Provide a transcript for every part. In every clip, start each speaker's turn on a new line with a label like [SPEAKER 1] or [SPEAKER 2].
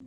[SPEAKER 1] Hi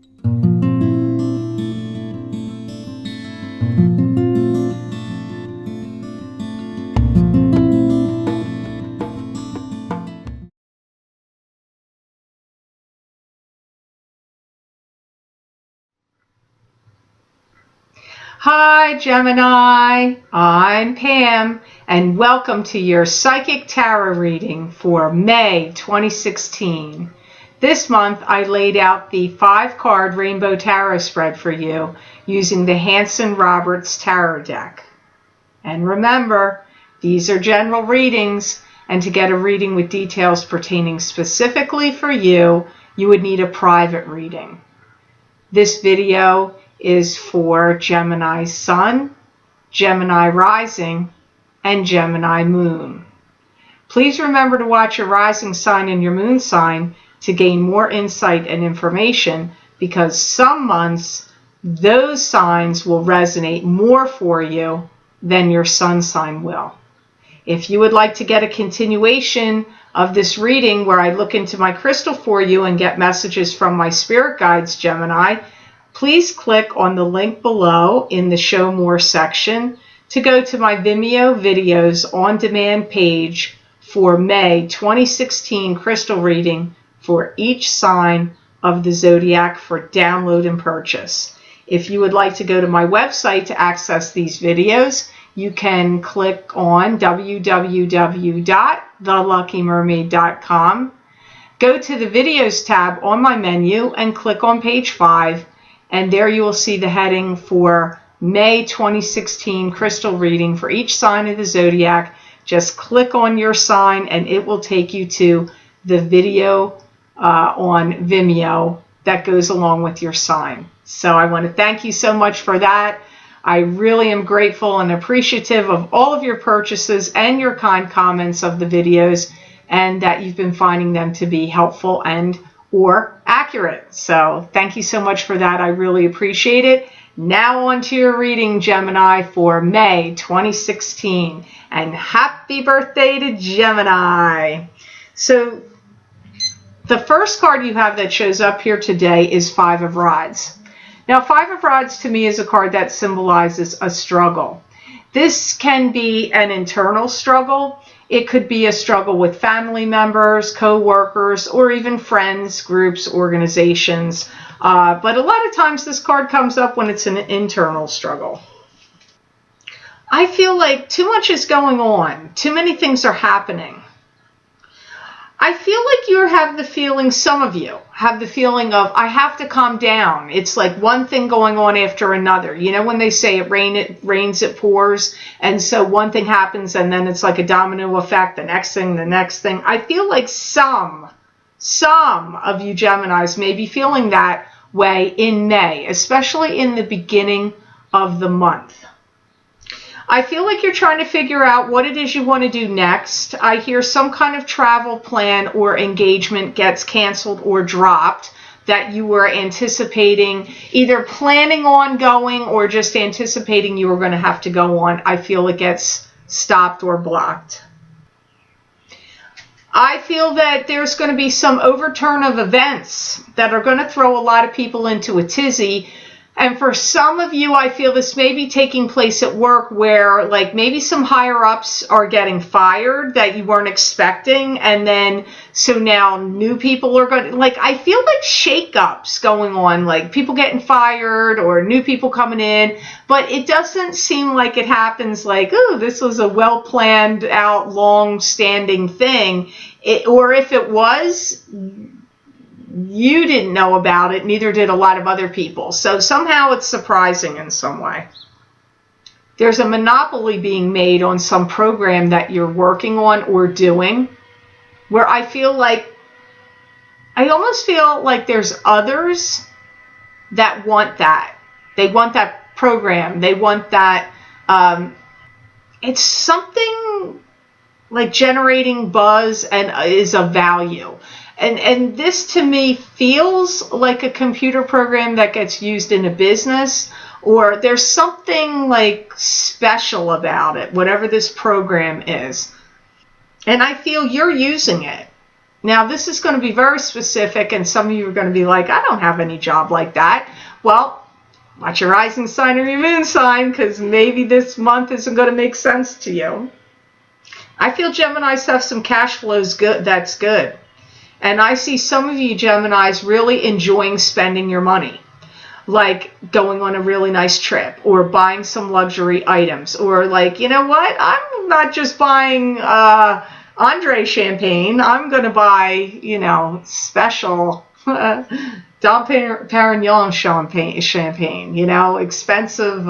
[SPEAKER 1] Gemini, I'm Pam and welcome to your Psychic Tarot reading for May 2016. This month I laid out the 5-card Rainbow Tarot spread for you using the Hanson-Roberts Tarot deck. And remember, these are general readings, and to get a reading with details pertaining specifically for you, you would need a private reading. This video is for Gemini Sun, Gemini Rising, and Gemini Moon. Please remember to watch your rising sign and your moon sign to gain more insight and information, because some months those signs will resonate more for you than your sun sign will. If you would like to get a continuation of this reading where I look into my crystal for you and get messages from my spirit guides, Gemini, please click on the link below in the Show More section to go to my Vimeo videos on demand page for May 2016 crystal reading for each sign of the zodiac for download and purchase. If you would like to go to my website to access these videos, you can click on www.theluckymermaid.com. Go to the Videos tab on my menu and click on page 5. And there you will see the heading for May 2016 crystal reading for each sign of the zodiac. Just click on your sign and it will take you to the video on Vimeo that goes along with your sign. So I want to thank you so much for that. I really am grateful and appreciative of all of your purchases and your kind comments of the videos, and that you've been finding them to be helpful and or accurate. So thank you so much for that. I really appreciate it. Now on to your reading, Gemini, for May 2016. And happy birthday to Gemini. So the first card you have that shows up here today is 5 of Rods. Now 5 of Rods to me is a card that symbolizes a struggle. This can be an internal struggle. It could be a struggle with family members, co-workers, or even friends, groups, organizations. But a lot of times this card comes up when it's an internal struggle. I feel like too much is going on. Too many things are happening. I feel like you have the feeling, some of you have the feeling of, I have to calm down. It's like one thing going on after another. You know when they say it rains, it pours. And so one thing happens and then it's like a domino effect, the next thing, the next thing. I feel like some of you Geminis may be feeling that way in May, especially in the beginning of the month. I feel like you're trying to figure out what it is you want to do next. I hear some kind of travel plan or engagement gets canceled or dropped that you were anticipating, either planning on going or just anticipating you were going to have to go on. I feel it gets stopped or blocked. I feel that there's going to be some overturn of events that are going to throw a lot of people into a tizzy. And for some of you, I feel this may be taking place at work where like maybe some higher ups are getting fired that you weren't expecting. And then so now new people are going to, like, I feel like shakeups going on, like people getting fired or new people coming in. But it doesn't seem like it happens like, oh, this was a well planned out, long standing thing. Or if it was, you didn't know about it, neither did a lot of other people. So somehow it's surprising in some way. There's a monopoly being made on some program that you're working on or doing, where I almost feel like there's others that want that. They want that program. They want that. It's something like generating buzz and is of value. And this to me feels like a computer program that gets used in a business, or there's something like special about it, whatever this program is. And I feel you're using it. Now, this is going to be very specific, and some of you are going to be like, I don't have any job like that. Well, watch your rising sign or your moon sign, because maybe this month isn't going to make sense to you. I feel Geminis have some cash flows that's good. And I see some of you Geminis really enjoying spending your money, like going on a really nice trip or buying some luxury items, or like, you know what, I'm not just buying Andre champagne, I'm going to buy, you know, special Dom Perignon champagne, you know, expensive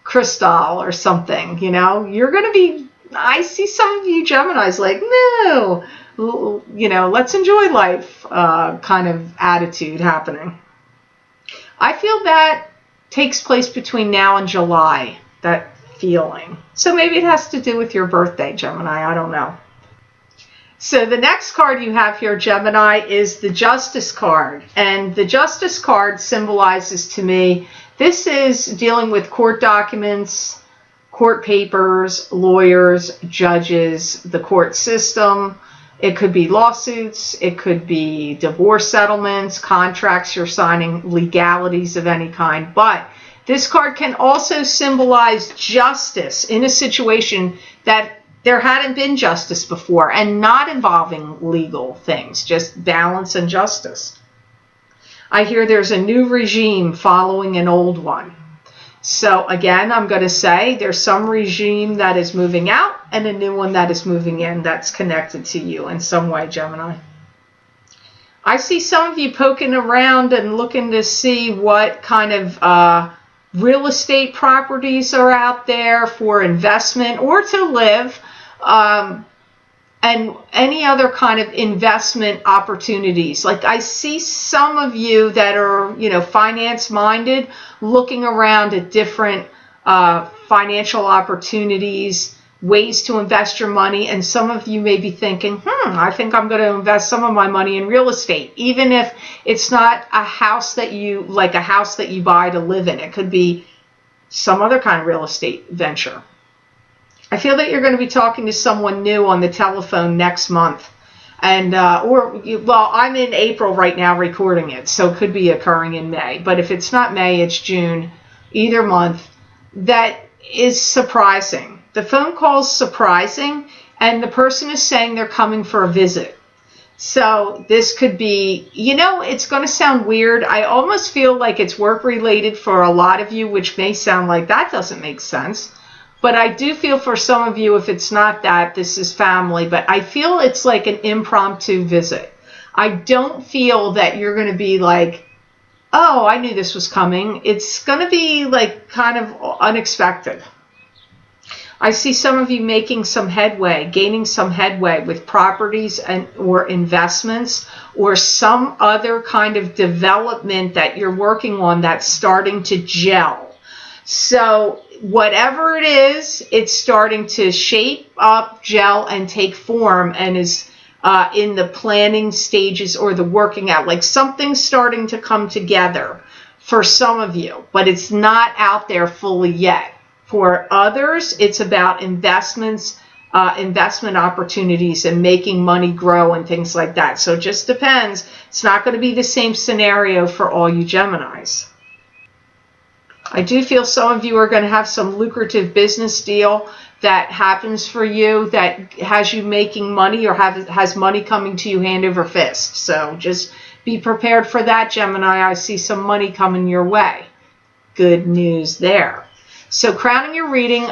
[SPEAKER 1] Cristal or something, you know. You're going to be, I see some of you Geminis like, no, you know, let's enjoy life kind of attitude happening. I feel that takes place between now and July, that feeling. So maybe it has to do with your birthday, Gemini, I don't know. So the next card you have here, Gemini, is the Justice card. And the Justice card symbolizes to me, this is dealing with court documents, court papers, lawyers, judges, the court system. It could be lawsuits, it could be divorce settlements, contracts you're signing, legalities of any kind. But this card can also symbolize justice in a situation that there hadn't been justice before, and not involving legal things, just balance and justice. I hear there's a new regime following an old one. So again, I'm going to say there's some regime that is moving out and a new one that is moving in that's connected to you in some way, Gemini. I see some of you poking around and looking to see what kind of real estate properties are out there for investment or to live, and any other kind of investment opportunities. Like I see some of you that are, you know, finance minded, looking around at different financial opportunities, ways to invest your money. And some of you may be thinking, I think I'm going to invest some of my money in real estate, even if it's not a house that you, like a house that you buy to live in. It could be some other kind of real estate venture. I feel that you're going to be talking to someone new on the telephone next month. And, well, I'm in April right now recording it, so it could be occurring in May. But if it's not May, it's June, either month. That is surprising. The phone call's surprising, and the person is saying they're coming for a visit. So this could be, you know, it's going to sound weird. I almost feel like it's work related for a lot of you, which may sound like that doesn't make sense. But I do feel for some of you, if it's not that, this is family. But I feel it's like an impromptu visit. I don't feel that you're going to be like, oh, I knew this was coming. It's going to be like kind of unexpected. I see some of you making some headway, gaining some headway with properties and or investments or some other kind of development that you're working on that's starting to gel. So whatever it is, it's starting to shape up, gel, and take form, and is in the planning stages or the working out. Like something's starting to come together for some of you, but it's not out there fully yet. For others, it's about investments, investment opportunities, and making money grow and things like that. So it just depends. It's not going to be the same scenario for all you Geminis. I do feel some of you are going to have some lucrative business deal that happens for you that has you making money or has money coming to you hand over fist. So just be prepared for that, Gemini. I see some money coming your way. Good news there. So crowning your reading,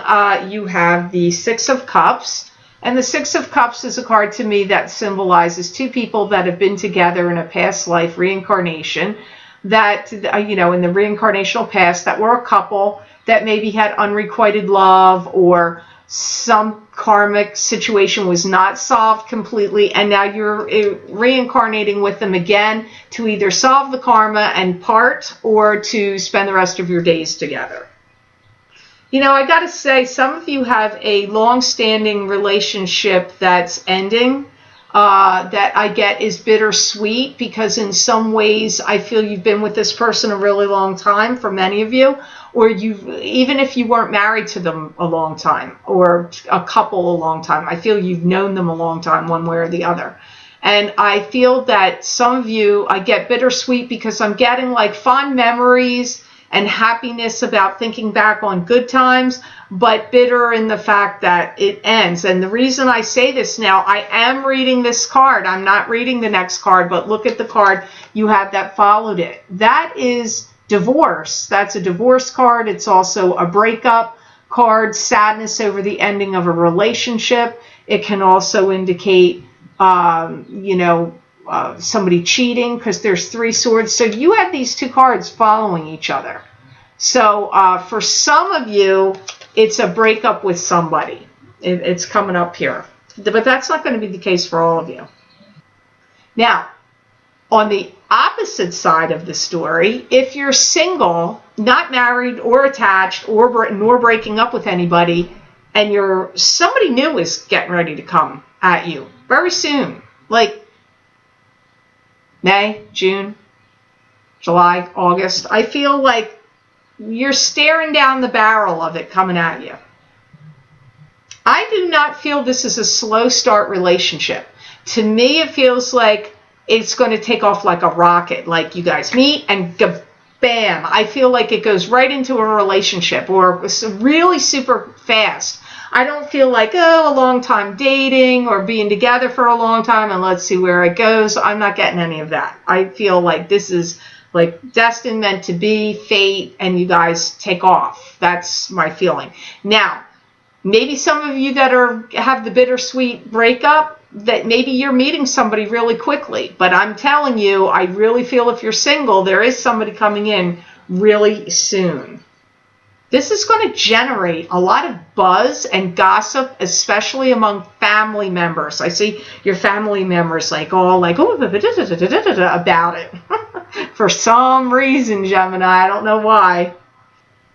[SPEAKER 1] you have the Six of Cups. And the Six of Cups is a card to me that symbolizes two people that have been together in a past life reincarnation. That, you know, in the reincarnational past, that were a couple that maybe had unrequited love or some karmic situation was not solved completely, and now you're reincarnating with them again to either solve the karma and part or to spend the rest of your days together. You know, I got to say, some of you have a long-standing relationship that's ending. That I get is bittersweet, because in some ways I feel you've been with this person a really long time for many of you, or even if you weren't married to them a long time or a couple a long time, I feel you've known them a long time one way or the other. And I feel that some of you, I get bittersweet because I'm getting like fond memories and happiness about thinking back on good times, but bitter in the fact that it ends. And the reason I say this now, I am reading this card. I'm not reading the next card, but look at the card you have that followed it. That is divorce. That's a divorce card. It's also a breakup card, sadness over the ending of a relationship. It can also indicate, somebody cheating, because there's 3 swords. So you have these 2 cards following each other. So for some of you, it's a breakup with somebody. It's coming up here. But that's not going to be the case for all of you. Now, on the opposite side of the story, if you're single, not married or attached, nor breaking up with anybody, and somebody new is getting ready to come at you very soon, like May, June, July, August, I feel like you're staring down the barrel of it coming at you. I do not feel this is a slow start relationship. To me, it feels like it's going to take off like a rocket. Like you guys meet and bam, I feel like it goes right into a relationship, or really super fast. I don't feel like, a long time dating or being together for a long time and let's see where it goes. I'm not getting any of that. I feel like this is like destined, meant to be, fate, and you guys take off. That's my feeling. Now, maybe some of you that have the bittersweet breakup, that maybe you're meeting somebody really quickly. But I'm telling you, I really feel if you're single, there is somebody coming in really soon. This is going to generate a lot of buzz and gossip, especially among family members. I see your family members about it. For some reason, Gemini, I don't know why.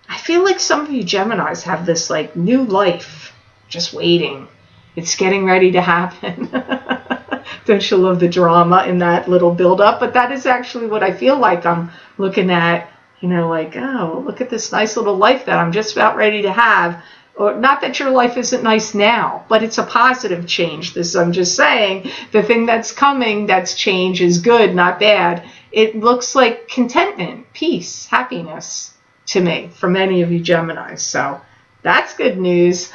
[SPEAKER 1] I feel like some of you Geminis have this like new life just waiting. It's getting ready to happen. Don't you love the drama in that little build-up? But that is actually what I feel like I'm looking at. Look at this nice little life that I'm just about ready to have. Or not that your life isn't nice now, but it's a positive change. I'm just saying, the thing that's coming, that's change, is good, not bad. It looks like contentment, peace, happiness to me for many of you Geminis. So that's good news.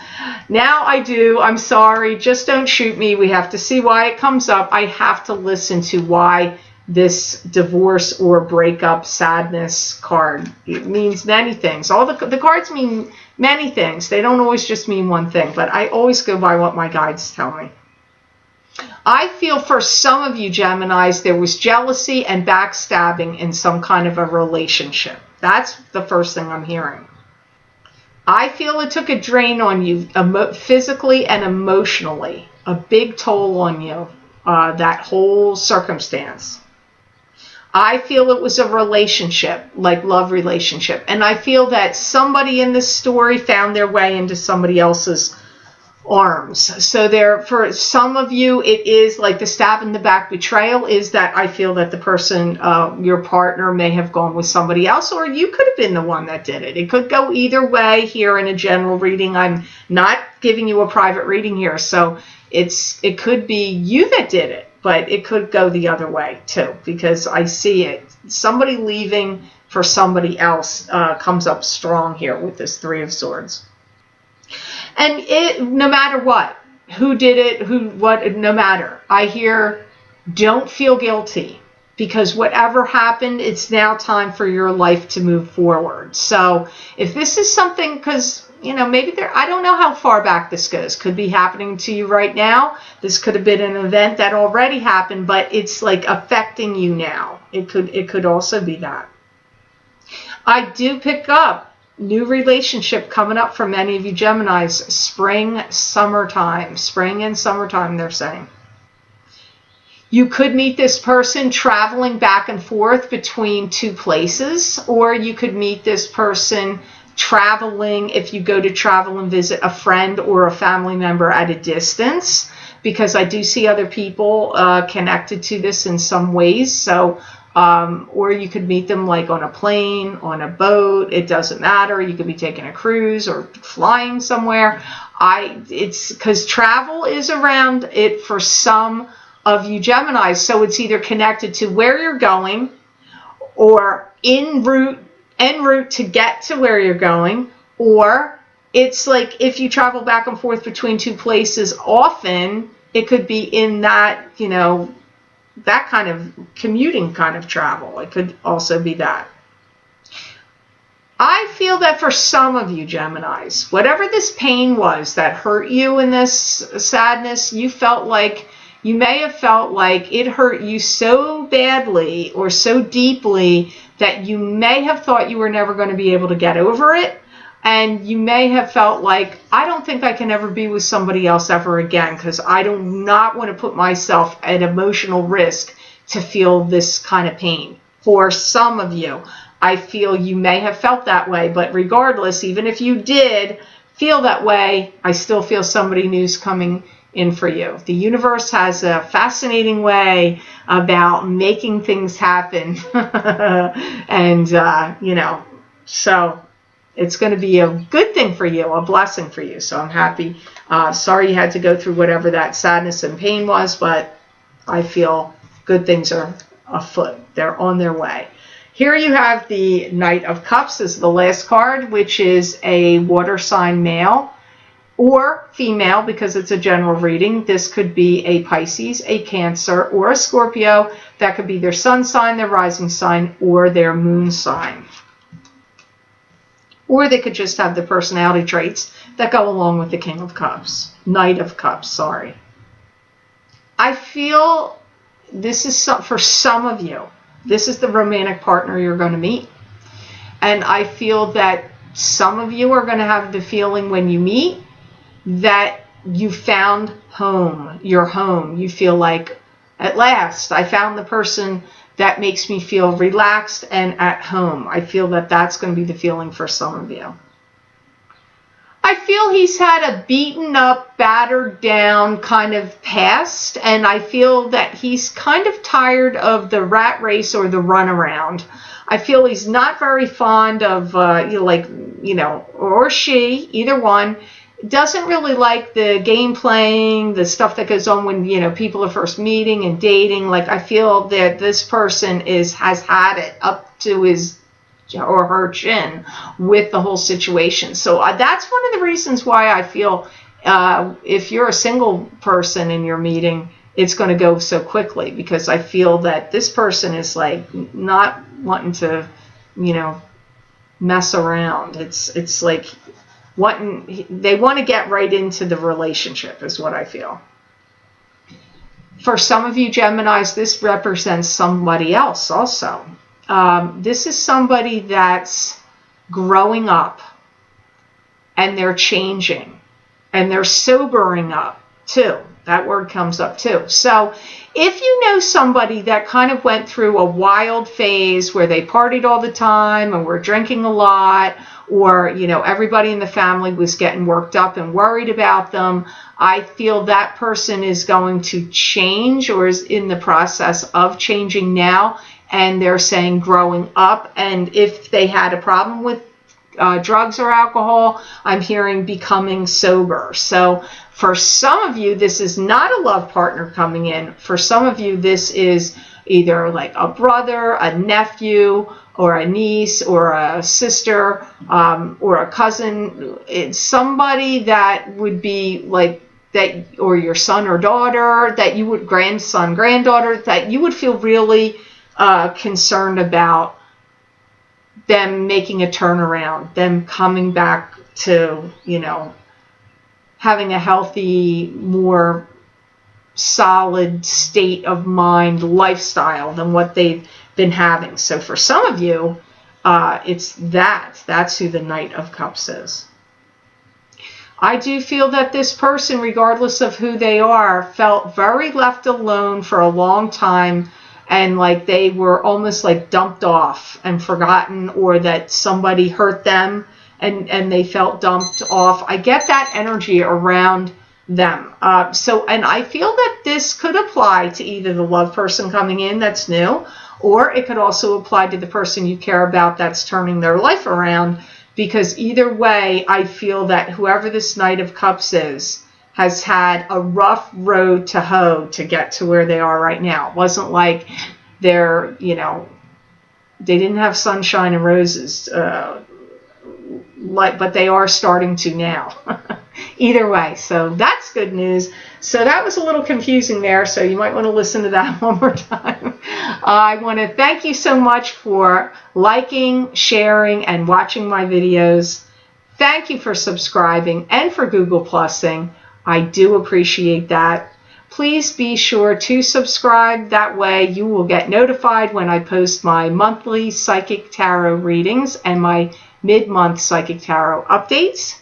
[SPEAKER 1] Now I'm sorry, just don't shoot me. We have to see why it comes up. I have to listen to why this divorce or breakup sadness card. It means many things. All the cards mean many things. They don't always just mean one thing, but I always go by what my guides tell me. I feel for some of you Geminis, there was jealousy and backstabbing in some kind of a relationship. That's the first thing I'm hearing. I feel it took a drain on you physically and emotionally, a big toll on you, that whole circumstance. I feel it was a relationship, like love relationship. And I feel that somebody in this story found their way into somebody else's arms. So for some of you, it is like the stab in the back betrayal is that I feel that the person, your partner, may have gone with somebody else, or you could have been the one that did it. It could go either way here in a general reading. I'm not giving you a private reading here. So it could be you that did it, but it could go the other way too, because I see it. Somebody leaving for somebody else comes up strong here with this 3 of Swords. And no matter what, who did it, no matter. I hear, don't feel guilty, because whatever happened, it's now time for your life to move forward. So if this is something, because maybe I don't know how far back this goes. Could be happening to you right now. This could have been an event that already happened, but it's like affecting you now. It could also be that. I do pick up new relationship coming up for many of you Geminis. Spring and summertime, they're saying. You could meet this person traveling back and forth between 2 places, or you could meet this person traveling if you go to travel and visit a friend or a family member at a distance, because I do see other people connected to this in some ways. So or you could meet them like on a plane, on a boat. It doesn't matter. You could be taking a cruise or flying somewhere. It's because travel is around it for some of you Geminis. So it's either connected to where you're going, or en route to get to where you're going, or it's like if you travel back and forth between two places often, it could be in that, that kind of commuting kind of travel. It could also be that. I feel that for some of you Geminis, whatever this pain was that hurt you in this sadness, you may have felt like it hurt you so badly or so deeply that you may have thought you were never going to be able to get over it. And you may have felt like, I don't think I can ever be with somebody else ever again, because I do not want to put myself at emotional risk to feel this kind of pain. For some of you, I feel you may have felt that way, but regardless, even if you did feel that way, I still feel somebody new's coming in for you. The universe has a fascinating way about making things happen. And, so it's going to be a good thing for you, a blessing for you. So I'm happy. Sorry you had to go through whatever that sadness and pain was, but I feel good things are afoot. They're on their way. Here you have the Knight of Cups as the last card, which is a water sign male or female, because it's a general reading. This could be a Pisces, a Cancer, or a Scorpio. That could be their sun sign, their rising sign, or their moon sign. Or they could just have the personality traits that go along with the King of Cups. Knight of Cups, sorry. I feel this is for some of you. This is the romantic partner you're going to meet. And I feel that some of you are going to have the feeling when you meet that you found home, your home. You feel like, at last, I found the person that makes me feel relaxed and at home. I feel that that's going to be the feeling for some of you. I feel he's had a beaten up, battered down kind of past, and I feel that he's kind of tired of the rat race or the runaround. I feel he's not very fond of, or she, either one, doesn't really like the game playing, the stuff that goes on when, people are first meeting and dating. Like, I feel that this person has had it up to his or her chin with the whole situation. So that's one of the reasons why I feel if you're a single person and you're meeting, it's going to go so quickly, because I feel that this person is like not wanting to, mess around. It's like they want to get right into the relationship is what I feel. For some of you Geminis, this represents somebody else also. This is somebody that's growing up, and they're changing, and they're sobering up too. That word comes up too. So if you know somebody that kind of went through a wild phase where they partied all the time and were drinking a lot, or, everybody in the family was getting worked up and worried about them, I feel that person is going to change or is in the process of changing now. And they're saying growing up. And if they had a problem with drugs or alcohol, I'm hearing becoming sober. So for some of you, this is not a love partner coming in. For some of you, this is either like a brother, a nephew, or a niece, or a sister, or a cousin. It's somebody that would be like that, or your son or daughter, that you would, grandson, granddaughter, that you would feel really concerned about them making a turnaround, them coming back to, having a healthy, more solid state of mind lifestyle than what they've been having. So for some of you, that's who the Knight of Cups is. I do feel that this person, regardless of who they are, felt very left alone for a long time, and like they were almost like dumped off and forgotten, or that somebody hurt them and they felt dumped off. I get that energy around them. And I feel that this could apply to either the love person coming in that's new, or it could also apply to the person you care about that's turning their life around, because either way, I feel that whoever this Knight of Cups is has had a rough road to hoe to get to where they are right now. It wasn't like they're, you know, they didn't have sunshine and roses, but they are starting to now. Either way, so that's good news. So that was a little confusing there, so you might want to listen to that one more time. I want to thank you so much for liking, sharing, and watching my videos. Thank you for subscribing and for Google Plusing. I do appreciate that. Please be sure to subscribe. That way you will get notified when I post my monthly Psychic Tarot readings and my mid-month Psychic Tarot updates.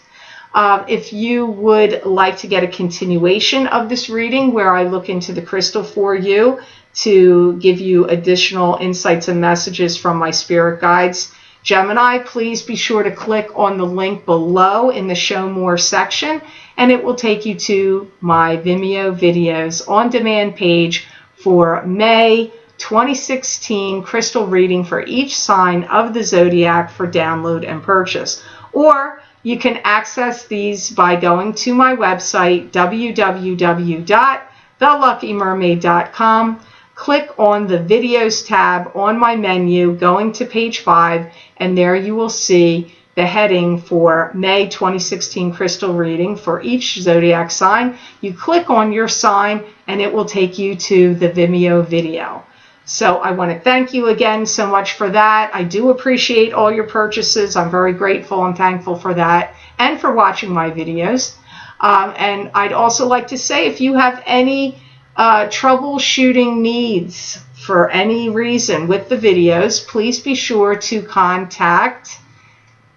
[SPEAKER 1] If you would like to get a continuation of this reading where I look into the crystal for you to give you additional insights and messages from my spirit guides, Gemini, please be sure to click on the link below in the Show More section, and it will take you to my Vimeo videos on demand page for May 2016 crystal reading for each sign of the zodiac for download and purchase. Or you can access these by going to my website, www.theluckymermaid.com. Click on the Videos tab on my menu, going to page 5, and there you will see the heading for May 2016 crystal reading for each zodiac sign. You click on your sign, and it will take you to the Vimeo video. So I want to thank you again so much for that. I do appreciate all your purchases. I'm very grateful and thankful for that and for watching my videos. And I'd also like to say, if you have any troubleshooting needs for any reason with the videos, please be sure to contact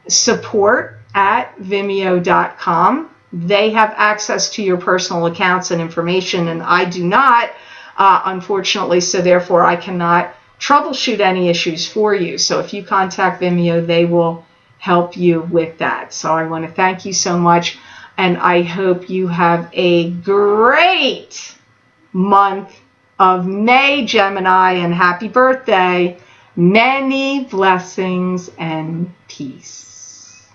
[SPEAKER 1] support@vimeo.com. They have access to your personal accounts and information, and I do not. Unfortunately, so therefore I cannot troubleshoot any issues for you. So if you contact Vimeo, they will help you with that. So I want to thank you so much, and I hope you have a great month of May, Gemini, and happy birthday. Many blessings and peace.